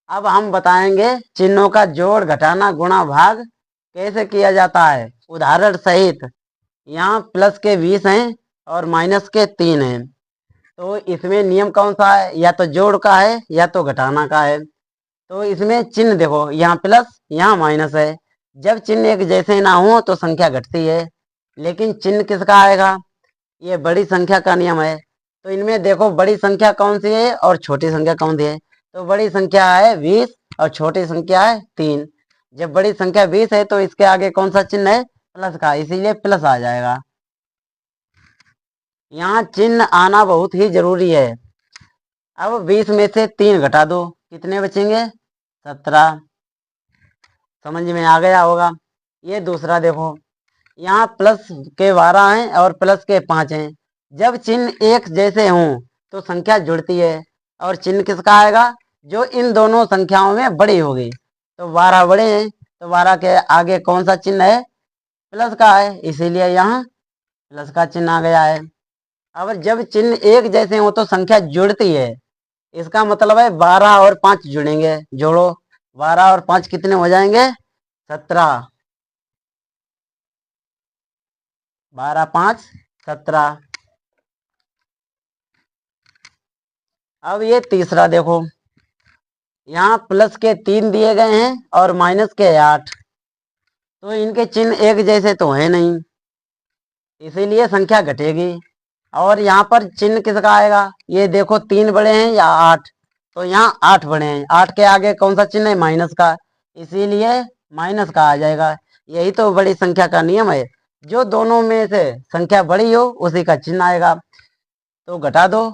अब हम बताएंगे चिन्हों का जोड़ घटाना गुणा भाग कैसे किया जाता है उदाहरण सहित। यहाँ प्लस के 20 हैं और माइनस के 3 हैं, तो इसमें नियम कौन सा है, या तो जोड़ का है या तो घटाना का है। तो इसमें चिन्ह देखो, यहाँ प्लस यहाँ माइनस है। जब चिन्ह एक जैसे ना हो तो संख्या घटती है, लेकिन चिन्ह किसका आएगा, ये बड़ी संख्या का नियम है। तो इनमें देखो बड़ी संख्या कौन सी है और छोटी संख्या कौन सी है। तो बड़ी संख्या है 20 और छोटी संख्या है 3। जब बड़ी संख्या 20 है तो इसके आगे कौन सा चिन्ह है, प्लस का, इसीलिए प्लस आ जाएगा। यहाँ चिन्ह आना बहुत ही जरूरी है। अब 20 में से 3 घटा दो, कितने बचेंगे, 17। समझ में आ गया होगा। ये दूसरा देखो, यहाँ प्लस के 12 हैं और प्लस के 5 हैं। जब चिन्ह एक जैसे हों तो संख्या जुड़ती है, और चिन्ह किसका आएगा, जो इन दोनों संख्याओं में बड़ी होगी। तो 12 बड़े हैं तो 12 के आगे कौन सा चिन्ह है, प्लस का है, इसीलिए यहाँ प्लस का चिन्ह आ गया है। अब जब चिन्ह एक जैसे हो तो संख्या जुड़ती है, इसका मतलब है 12 और 5 जुड़ेंगे। जोड़ो, 12 और 5 कितने हो जाएंगे, 17। 12 5 17। अब ये तीसरा देखो, यहाँ प्लस के 3 दिए गए हैं और माइनस के 8, तो इनके चिन्ह एक जैसे तो है नहीं, इसीलिए संख्या घटेगी। और यहाँ पर चिन्ह किसका आएगा, ये देखो 3 बड़े हैं या 8, तो यहाँ 8 बड़े हैं, 8 के आगे कौन सा चिन्ह है, माइनस का, इसीलिए माइनस का आ जाएगा। यही तो बड़ी संख्या का नियम है, जो दोनों में से संख्या बड़ी हो उसी का चिन्ह आएगा। तो घटा दो।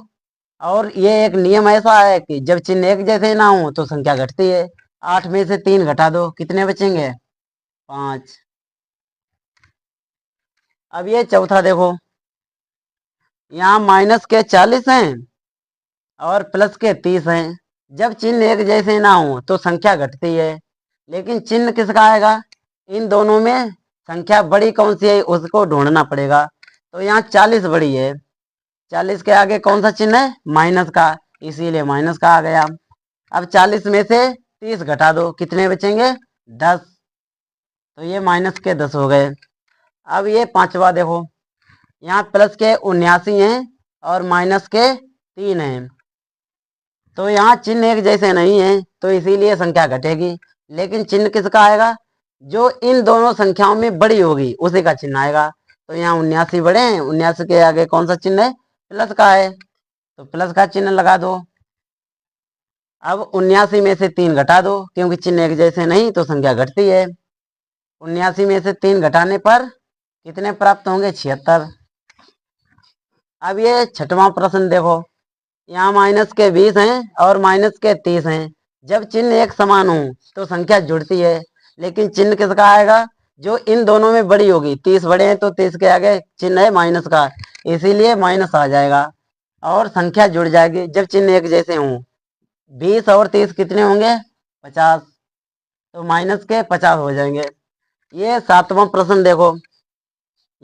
और ये एक नियम ऐसा है कि जब चिन्ह एक जैसे ना हो तो संख्या घटती है। 8 में से 3 घटा दो, कितने बचेंगे, 5। अब ये चौथा देखो, यहाँ माइनस के 40 हैं और प्लस के 30 हैं। जब चिन्ह एक जैसे ना हो तो संख्या घटती है, लेकिन चिन्ह किसका आएगा, इन दोनों में संख्या बड़ी कौन सी है उसको ढूंढना पड़ेगा। तो यहाँ 40 बड़ी है, 40 के आगे कौन सा चिन्ह है, माइनस का, इसीलिए माइनस का आ गया। अब 40 में से 30 घटा दो, कितने बचेंगे, 10। तो ये माइनस के 10 हो गए। अब ये पांचवा देखो, यहाँ प्लस के 79 हैं और माइनस के 3 हैं, तो यहाँ चिन्ह एक जैसे नहीं है तो इसीलिए संख्या घटेगी, लेकिन चिन्ह किसका आएगा, जो इन दोनों संख्याओं में बड़ी होगी उसी का चिन्ह आएगा। तो यहाँ 79 बड़े हैं, 79 के आगे कौन सा चिन्ह है, प्लस का है, तो प्लस का चिन्ह लगा दो। अब 79 में से 3 घटा दो, क्योंकि चिन्ह एक जैसे नहीं तो संख्या घटती है। 79 में से 3 घटाने पर कितने प्राप्त होंगे, 76। अब ये छठवां प्रश्न देखो, यहाँ माइनस के 20 हैं और माइनस के 30 हैं। जब चिन्ह एक समान हो तो संख्या जुड़ती है, लेकिन चिन्ह किसका आएगा, जो इन दोनों में बड़ी होगी। 30 बड़े हैं तो 30 के आगे चिन्ह है माइनस का, इसीलिए माइनस आ जाएगा और संख्या जुड़ जाएगी जब चिन्ह एक जैसे हों। 20 और 30 कितने होंगे, 50, तो माइनस के 50 हो जाएंगे। ये सातवां प्रश्न देखो,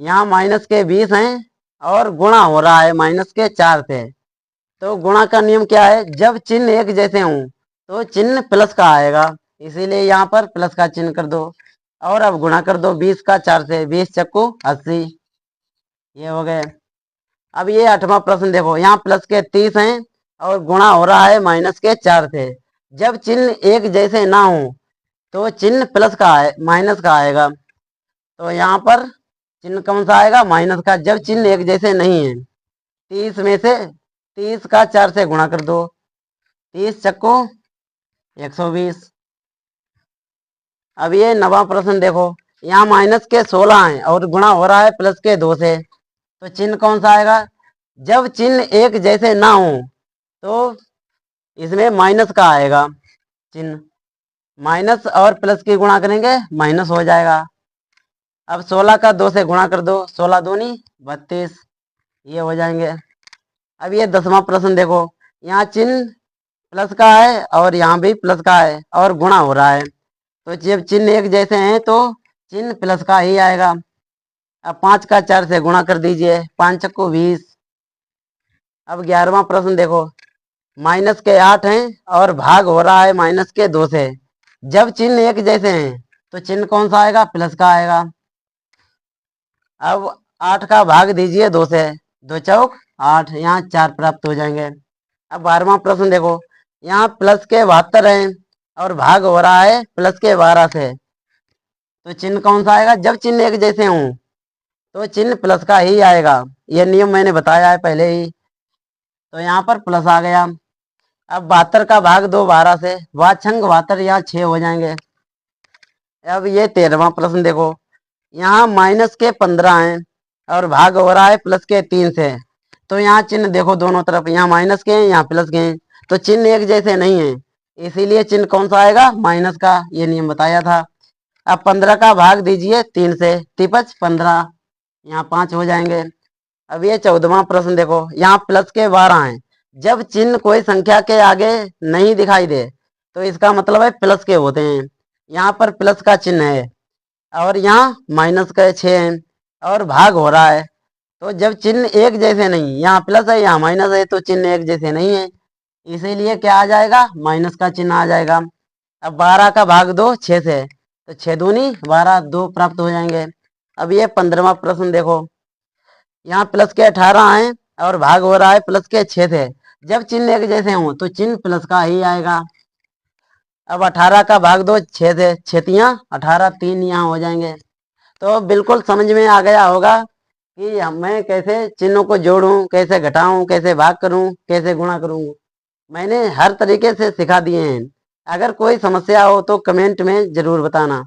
यहाँ माइनस के 20 हैं और गुणा हो रहा है माइनस के 4 से। तो गुणा का नियम क्या है, जब चिन्ह एक जैसे हों तो चिन्ह प्लस का आएगा, इसीलिए यहाँ पर प्लस का चिन्ह कर दो। और अब गुणा कर दो 20 का 4 से, 20 चक्कू 80, ये हो गए। अब ये आठवां प्रश्न देखो, यहाँ प्लस के 30 हैं और गुणा हो रहा है माइनस के 4 से। जब चिन्ह एक जैसे ना हो तो चिन्ह प्लस का है, माइनस का आएगा। तो यहाँ पर चिन्ह कौन सा आएगा, माइनस का, जब चिन्ह एक जैसे नहीं है। 30 में से 30 का 4 से गुणा कर दो, 30 चक्को 120। अब ये नवा प्रश्न देखो, यहाँ माइनस के 16 हैं और गुणा हो रहा है प्लस के 2 से, तो चिन्ह कौन सा आएगा, जब चिन्ह एक जैसे ना हो तो इसमें माइनस का आएगा चिन्ह। माइनस और प्लस की गुणा करेंगे माइनस हो जाएगा। अब 16 का 2 से गुणा कर दो, 16 दूनी 32, ये हो जाएंगे। अब ये 10वां प्रश्न देखो, यहाँ चिन्ह प्लस का है और यहाँ भी प्लस का है और गुणा हो रहा है, तो जब चिन्ह एक जैसे हैं तो चिन्ह प्लस का ही आएगा। अब 5 का 4 से गुणा कर दीजिए, 5 चक्को 20। अब 11वां प्रश्न देखो, माइनस के 8 हैं और भाग हो रहा है माइनस के 2 से। जब चिन्ह एक जैसे हैं तो चिन्ह कौन सा आएगा? प्लस का आएगा। अब 8 का भाग दीजिए 2 से, 2 चौक 8, यहाँ 4 प्राप्त हो जाएंगे। अब 12वां प्रश्न देखो, यहाँ प्लस के 72 हैं और भाग हो रहा है प्लस के 12 से, तो चिन्ह कौन सा आएगा? जब चिन्ह एक जैसे हों तो चिन्ह प्लस का ही आएगा। यह नियम मैंने बताया है पहले ही। तो यहाँ पर प्लस आ गया। अब 72 का भाग 2 12 से, वाछंग 72 यहाँ 6 हो जाएंगे। अब ये 13वां प्रश्न देखो, यहाँ माइनस के 15 हैं और भाग हो रहा है प्लस के 3 से, तो यहाँ चिन्ह देखो दोनों तरफ, यहाँ माइनस के हैं यहाँ प्लस के हैं, तो चिन्ह एक जैसे नहीं है, इसीलिए चिन्ह कौन सा आएगा? माइनस का। ये नियम बताया था। अब 15 का भाग दीजिए 3 से, 3×5 15, यहाँ 5 हो जाएंगे। अब ये 14वां प्रश्न देखो, यहाँ प्लस के 12 हैं, जब चिन्ह कोई संख्या के आगे नहीं दिखाई दे तो इसका मतलब है प्लस के होते हैं। यहाँ पर प्लस का चिन्ह है और यहाँ माइनस का 6 हैं और भाग हो रहा है, तो जब चिन्ह एक जैसे नहीं, यहाँ प्लस है यहाँ माइनस है, तो चिन्ह एक जैसे नहीं है, इसीलिए क्या आ जाएगा? माइनस का चिन्ह आ जाएगा। अब 12 का भाग 2 6 से, तो 6 दूनी 12, 2 प्राप्त हो जाएंगे। अब ये 15वां प्रश्न देखो, यहाँ प्लस के 18 हैं और भाग हो रहा है प्लस के 6 से, जब चिन्ह एक जैसे हों तो चिन्ह प्लस का ही आएगा। अब 18 का भाग 2 6 से, 6×3 18, 3 यहाँ हो जाएंगे। तो बिल्कुल समझ में आ गया होगा कि मैं कैसे चिन्हों को जोड़ूं, कैसे घटाऊं, कैसे भाग करूं, कैसे गुणा करूं। मैंने हर तरीके से सिखा दिए हैं। अगर कोई समस्या हो तो कमेंट में जरूर बताना।